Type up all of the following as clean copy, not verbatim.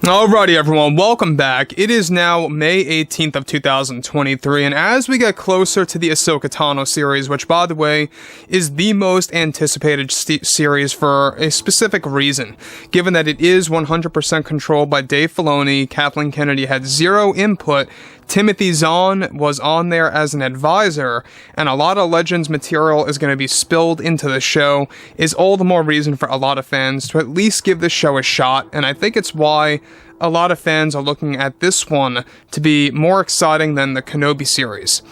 Alrighty everyone, welcome back. It is now May 18th of 2023, and as we get closer to the Ahsoka Tano series, which by the way, is the most anticipated series for a specific reason, given that it is 100% controlled by Dave Filoni, Kathleen Kennedy had zero input, Timothy Zahn was on there as an advisor, and a lot of Legends material is going to be spilled into the show, is all the more reason for a lot of fans to at least give this show a shot, and I think it's why a lot of fans are looking at this one to be more exciting than the Kenobi series.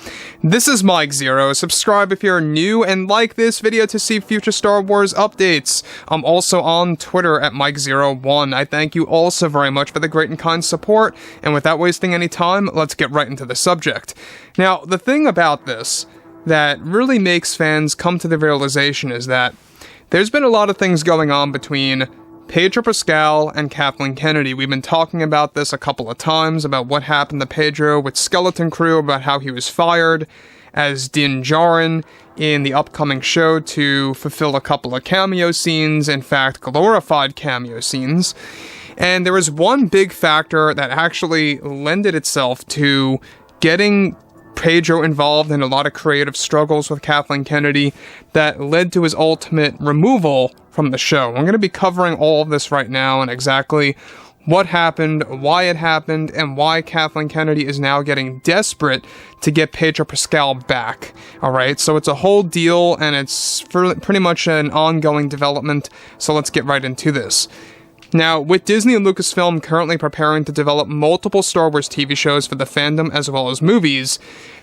This is Mike Zero. Subscribe if you're new and like this video to see future Star Wars updates. I'm also on Twitter at Mike01. I thank you all so very much for the great and kind support, and without wasting any time, let's get right into the subject. Now, the thing about this that really makes fans come to the realization is that there's been a lot of things going on between Pedro Pascal and Kathleen Kennedy. We've been talking about this a couple of times, about what happened to Pedro with Skeleton Crew, about how he was fired as Djarin in the upcoming show to fulfill a couple of cameo scenes, in fact, glorified cameo scenes. And there was one big factor that actually lended itself to getting Pedro involved in a lot of creative struggles with Kathleen Kennedy that led to his ultimate removal from the show. I'm going to be covering all of this right now and exactly what happened, why it happened, and why Kathleen Kennedy is now getting desperate to get Pedro Pascal back. Alright, so it's a whole deal and it's pretty much an ongoing development, so let's get right into this. Now, with Disney and LUCASFILM currently preparing to develop multiple Star Wars TV shows for the fandom as well as movies,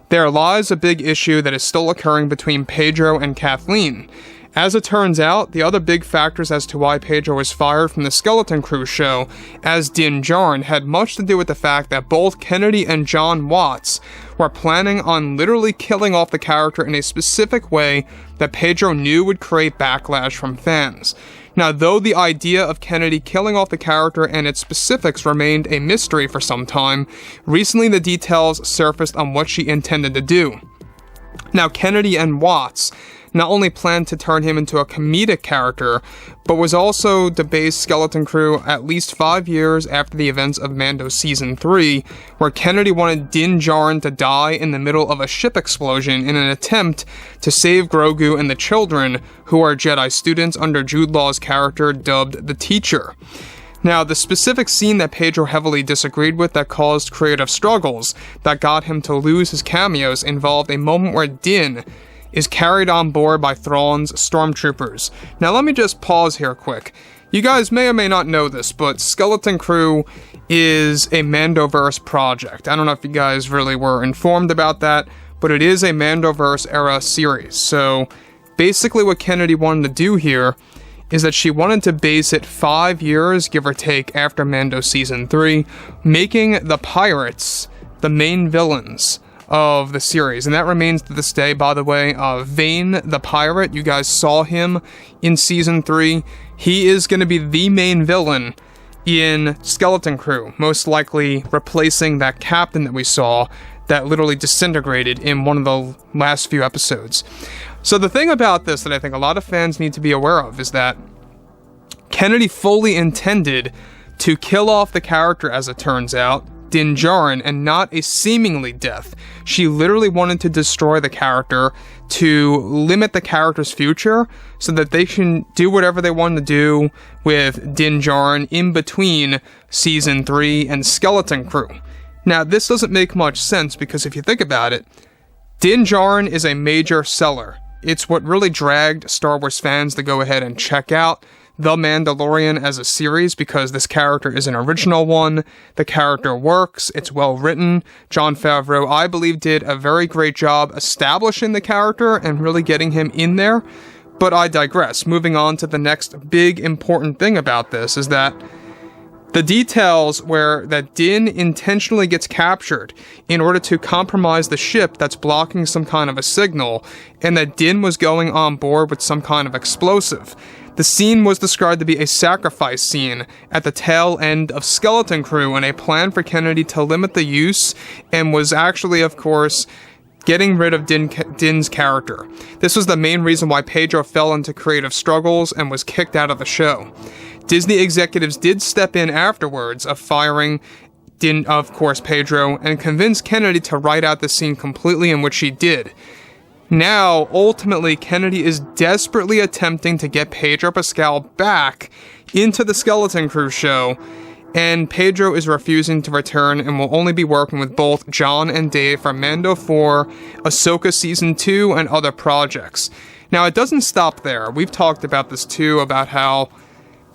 there lies a big issue that is still occurring between Pedro and Kathleen. As it turns out, the other big factors as to why Pedro was fired from the Skeleton Crew show as Djarin had much to do with the fact that both Kennedy and John Watts were planning on literally killing off the character in a specific way that Pedro knew would create backlash from fans. Now, though the idea of Kennedy killing off the character and its specifics remained a mystery for some time, recently the details surfaced on what she intended to do. Now, Kennedy and Watts not only planned to turn him into a comedic character, but was also to base Skeleton Crew at least 5 years after the events of Mando Season 3, where Kennedy wanted Din Djarin to die in the middle of a ship explosion in an attempt to save Grogu and the children, who are Jedi students under Jude Law's character dubbed the Teacher. Now, the specific scene that Pedro heavily disagreed with that caused creative struggles that got him to lose his cameos involved a moment where Din is carried on board by Thrawn's stormtroopers. Now let me just pause here quick. You guys may or may not know this, but Skeleton Crew is a Mandoverse project. I don't know if you guys really were informed about that, but it is a Mandoverse era series. So basically what Kennedy wanted to do here is that she wanted to base it 5 years, give or take, after Mando Season 3, making the pirates the main villains of the series, and that remains to this day. By the way, Vane the pirate, you guys saw him in Season 3, he is going to be the main villain in Skeleton Crew, most likely replacing that captain that we saw that literally disintegrated in one of the last few episodes. So the thing about this that I think a lot of fans need to be aware of is that Kennedy fully intended to kill off the character, as it turns out, Din Djarin, and not a seemingly death. She literally wanted to destroy the character to limit the character's future so that they can do whatever they want to do with Din Djarin in between Season 3 and Skeleton Crew. Now, this doesn't make much sense because if you think about it, Din Djarin is a major seller. It's what really dragged Star Wars fans to go ahead and check out The Mandalorian as a series, because this character is an original one, the character works, it's well written. Jon Favreau, I believe, did a very great job establishing the character and really getting him in there, but I digress. Moving on to the next big important thing about this is that the details where that Din intentionally gets captured in order to compromise the ship that's blocking some kind of a signal, and that Din was going on board with some kind of explosive. The scene was described to be a sacrifice scene at the tail end of Skeleton Crew and a plan for Kennedy to limit the use, and was actually, of course, getting rid of Din's character. This was the main reason why Pedro fell into creative struggles and was kicked out of the show. Disney executives did step in afterwards of firing Din, of course, Pedro, and convinced Kennedy to write out the scene completely, in which she did. Now, ultimately, Kennedy is desperately attempting to get Pedro Pascal back into the Skeleton Crew show, and Pedro is refusing to return and will only be working with both John and Dave for Mando 4, Ahsoka Season 2, and other projects. Now, it doesn't stop there. We've talked about this too, about how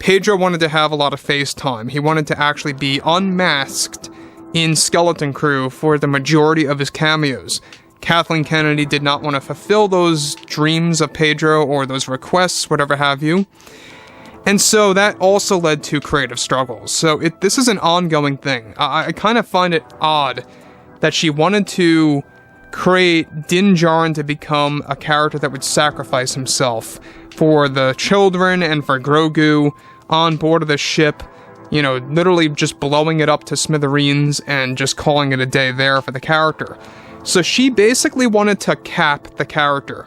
Pedro wanted to have a lot of face time. He wanted to actually be unmasked in Skeleton Crew for the majority of his cameos. Kathleen Kennedy did not want to fulfill those dreams of Pedro or those requests, whatever have you. And so that also led to creative struggles. So this is an ongoing thing. I kind of find it odd that she wanted to create Djarin to become a character that would sacrifice himself for the children and for Grogu on board of the ship, you know, literally just blowing it up to smithereens and just calling it a day there for the character. So she basically wanted to cap the character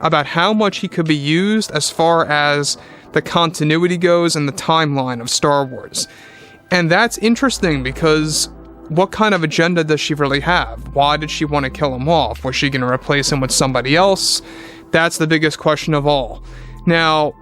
about how much he could be used as far as the continuity goes and the timeline of Star Wars. And that's interesting because what kind of agenda does she really have? Why did she want to kill him off? Was she going to replace him with somebody else? That's the biggest question of all. Now,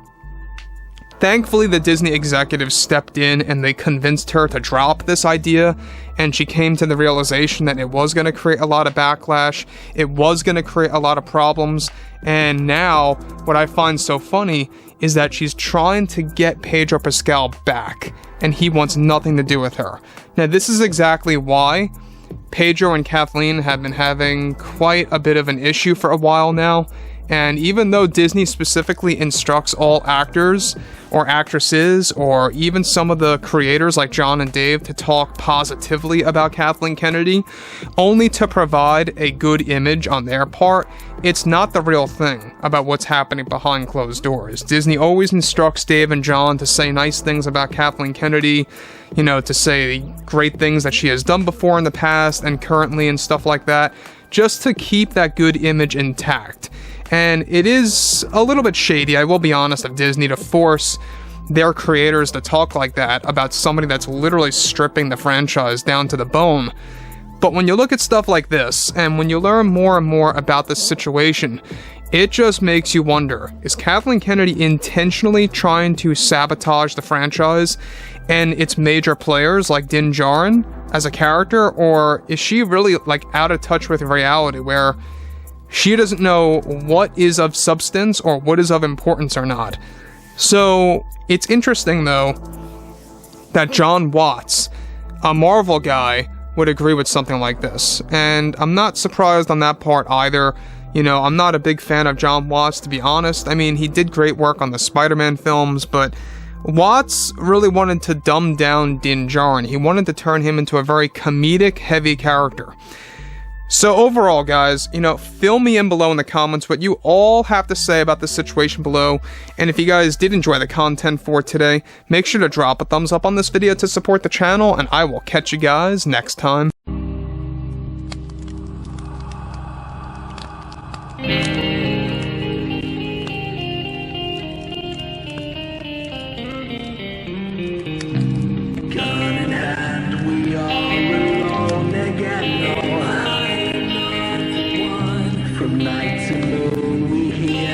thankfully the Disney executives stepped in and they convinced her to drop this idea, and she came to the realization that it was going to create a lot of backlash, it was going to create a lot of problems, and now what I find so funny is that she's trying to get Pedro Pascal back, and he wants nothing to do with her. Now, this is exactly why Pedro and Kathleen have been having quite a bit of an issue for a while now, and even though Disney specifically instructs all actors or actresses or even some of the creators like John and Dave to talk positively about Kathleen Kennedy, only to provide a good image on their part, it's not the real thing about what's happening behind closed doors. Disney always instructs Dave and John to say nice things about Kathleen Kennedy, you know, to say great things that she has done before in the past and currently and stuff like that, just to keep that good image intact. And it is a little bit shady, I will be honest, of Disney to force their creators to talk like that about somebody that's literally stripping the franchise down to the bone. But when you look at stuff like this, and when you learn more and more about this situation, it just makes you wonder, is Kathleen Kennedy intentionally trying to sabotage the franchise and its major players like Din Djarin as a character, or is she really like out of touch with reality where she doesn't know what is of substance or what is of importance or not? So it's interesting though that John Watts, a Marvel guy, would agree with something like this, and I'm not surprised on that part either. You know, I'm not a big fan of John Watts, to be honest. I mean, he did great work on the Spider-Man films, but Watts really wanted to dumb down Din Djarin. He wanted to turn him into a very comedic, heavy character. So overall, guys, you know, fill me in below in the comments what you all have to say about the situation below, and if you guys did enjoy the content for today, make sure to drop a thumbs up on this video to support the channel, and I will catch you guys next time. Gun in hand, we are alone again. No hiding on one. From night to moon, we hear